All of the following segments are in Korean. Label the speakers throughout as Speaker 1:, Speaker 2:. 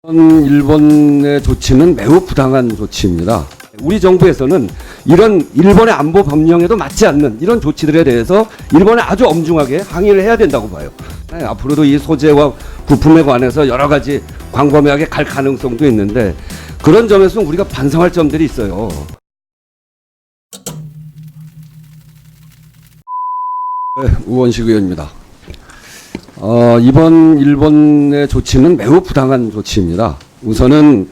Speaker 1: 일본의 조치는 매우 부당한 조치입니다. 우리 정부에서는 이런 일본의 안보 법령에도 맞지 않는 이런 조치들에 대해서 일본에 아주 엄중하게 항의를 해야 된다고 봐요. 앞으로도 이 소재와 부품에 관해서 여러 가지 광범위하게 갈 가능성도 있는데 그런 점에서 우리가 반성할 점들이 있어요. 네, 우원식 의원입니다. 이번 일본의 조치는 매우 부당한 조치입니다. 우선은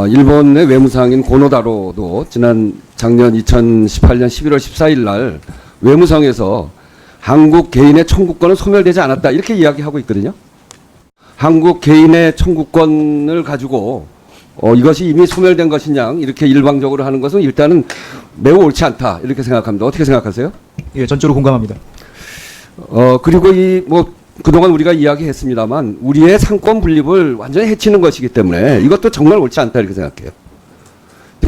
Speaker 1: 일본의 외무상인 고노다로도 작년 2018년 11월 14일 날 외무성에서 한국 개인의 청구권은 소멸되지 않았다 이렇게 이야기하고 있거든요. 한국 개인의 청구권을 가지고 이것이 이미 소멸된 것이냐 이렇게 일방적으로 하는 것은 일단은 매우 옳지 않다 이렇게 생각합니다. 어떻게 생각하세요?
Speaker 2: 예, 전적으로 공감합니다.
Speaker 1: 그리고 그동안 우리가 이야기했습니다만 우리의 상권 분립을 완전히 해치는 것이기 때문에 이것도 정말 옳지 않다 이렇게 생각해요.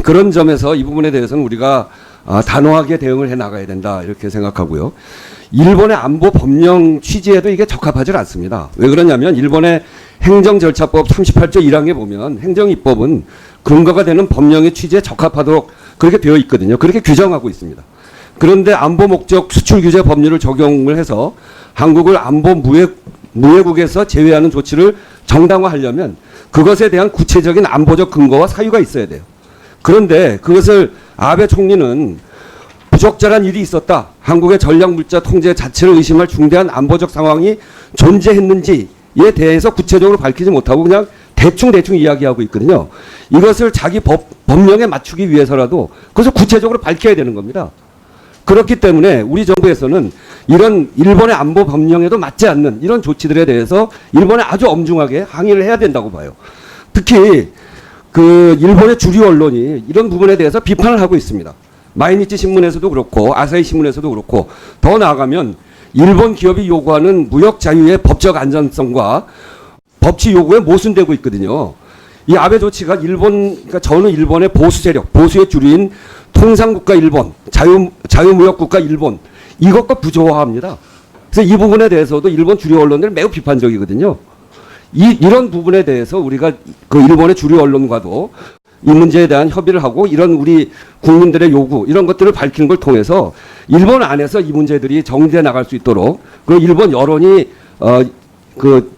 Speaker 1: 그런 점에서 이 부분에 대해서는 우리가 단호하게 대응을 해 나가야 된다 이렇게 생각하고요. 일본의 안보 법령 취지에도 이게 적합하지 않습니다. 왜 그러냐면 일본의 행정절차법 38조 1항에 보면 행정입법은 근거가 되는 법령의 취지에 적합하도록 그렇게 되어 있거든요. 그렇게 규정하고 있습니다. 그런데 안보 목적 수출 규제 법률을 적용을 해서 한국을 안보 무해국에서 제외하는 조치를 정당화하려면 그것에 대한 구체적인 안보적 근거와 사유가 있어야 돼요. 그런데 그것을 아베 총리는 부적절한 일이 있었다. 한국의 전략물자 통제 자체를 의심할 중대한 안보적 상황이 존재했는지에 대해서 구체적으로 밝히지 못하고 그냥 대충 이야기하고 있거든요. 이것을 자기 법령에 맞추기 위해서라도 그것을 구체적으로 밝혀야 되는 겁니다. 그렇기 때문에 우리 정부에서는 이런 일본의 안보 법령에도 맞지 않는 이런 조치들에 대해서 일본에 아주 엄중하게 항의를 해야 된다고 봐요. 특히 일본의 주류 언론이 이런 부분에 대해서 비판을 하고 있습니다. 마이니치 신문에서도 그렇고 아사히 신문에서도 그렇고 더 나아가면 일본 기업이 요구하는 무역 자유의 법적 안전성과 법치 요구에 모순되고 있거든요. 이 아베 조치가 그러니까 저는 일본의 보수 세력, 보수의 주류인 통상국가 일본, 자유무역국가 일본, 이것과 부조화합니다. 그래서 이 부분에 대해서도 일본 주류 언론들은 매우 비판적이거든요. 이런 부분에 대해서 우리가 일본의 주류 언론과도 이 문제에 대한 협의를 하고 이런 우리 국민들의 요구, 이런 것들을 밝히는 걸 통해서 일본 안에서 이 문제들이 정리돼 나갈 수 있도록 그리고 일본 여론이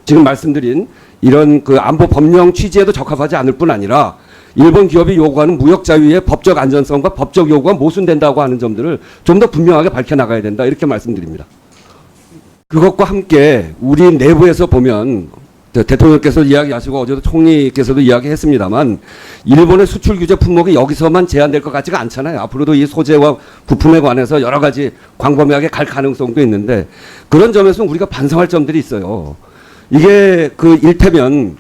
Speaker 1: 지금 말씀드린 이런 안보 법령 취지에도 적합하지 않을 뿐 아니라 일본 기업이 요구하는 무역 자유의 법적 안전성과 법적 요구가 모순된다고 하는 점들을 좀 더 분명하게 밝혀나가야 된다 이렇게 말씀드립니다. 그것과 함께 우리 내부에서 보면 대통령께서 이야기하시고 어제도 총리께서도 이야기했습니다만 일본의 수출 규제 품목이 여기서만 제한될 것 같지가 않잖아요. 앞으로도 이 소재와 부품에 관해서 여러 가지 광범위하게 갈 가능성도 있는데 그런 점에서 우리가 반성할 점들이 있어요. 이게 일테면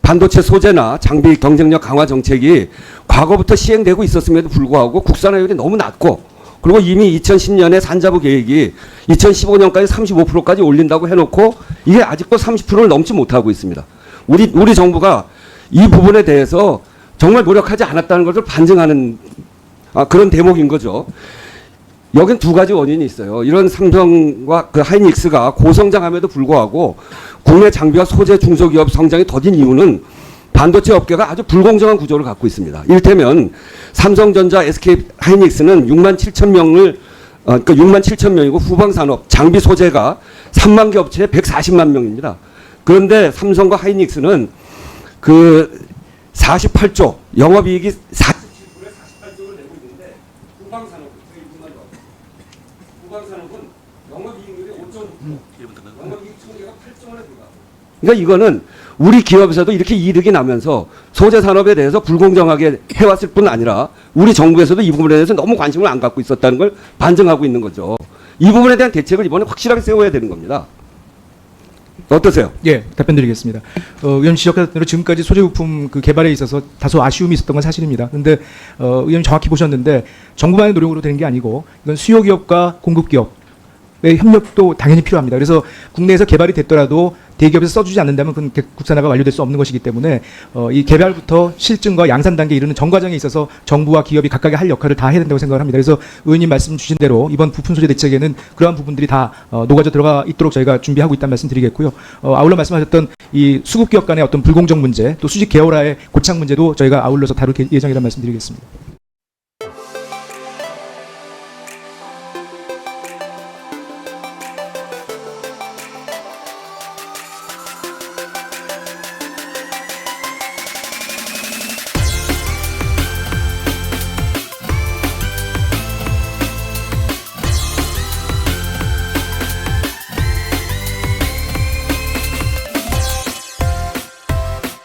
Speaker 1: 반도체 소재나 장비 경쟁력 강화 정책이 과거부터 시행되고 있었음에도 불구하고 국산화율이 너무 낮고 그리고 이미 2010년에 산자부 계획이 2015년까지 35%까지 올린다고 해놓고 이게 아직도 30%를 넘지 못하고 있습니다. 우리 정부가 이 부분에 대해서 정말 노력하지 않았다는 것을 반증하는 그런 대목인 거죠. 여긴 두 가지 원인이 있어요. 이런 삼성과 하이닉스가 고성장함에도 불구하고 국내 장비와 소재 중소기업 성장이 더딘 이유는 반도체 업계가 아주 불공정한 구조를 갖고 있습니다. 이를테면 삼성전자, SK 하이닉스는 6만 7천 명을 그러니까 6만 7천 명이고 후방산업 장비 소재가 3만 개 업체에 140만 명입니다. 그런데 삼성과 하이닉스는 48조 영업이익이 47%에 48조를 내고 있는데 후방산업은 영업이익률이 5.9%, 영업이익 총계가 8조 원에 불과. 그러니까 이거는 우리 기업에서도 이렇게 이득이 나면서 소재 산업에 대해서 불공정하게 해왔을 뿐 아니라 우리 정부에서도 이 부분에 대해서 너무 관심을 안 갖고 있었다는 걸 반증하고 있는 거죠. 이 부분에 대한 대책을 이번에 확실하게 세워야 되는 겁니다. 어떠세요?
Speaker 2: 예, 답변드리겠습니다. 의원 지적하신 대로 지금까지 소재 부품 개발에 있어서 다소 아쉬움이 있었던 건 사실입니다. 그런데 의원님 정확히 보셨는데 정부만의 노력으로 되는 게 아니고 이건 수요 기업과 공급 기업 협력도 당연히 필요합니다. 그래서 국내에서 개발이 됐더라도 대기업에서 써주지 않는다면 그건 국산화가 완료될 수 없는 것이기 때문에 이 개발부터 실증과 양산 단계에 이르는 전 과정에 있어서 정부와 기업이 각각의 할 역할을 다 해야 된다고 생각을 합니다. 그래서 의원님 말씀 주신 대로 이번 부품 소재 대책에는 그러한 부분들이 다 녹아져 들어가 있도록 저희가 준비하고 있다는 말씀 드리겠고요. 아울러 말씀하셨던 이 수급 기업 간의 어떤 불공정 문제 또 수직 계열화의 고착 문제도 저희가 아울러서 다룰 예정이라는 말씀 드리겠습니다.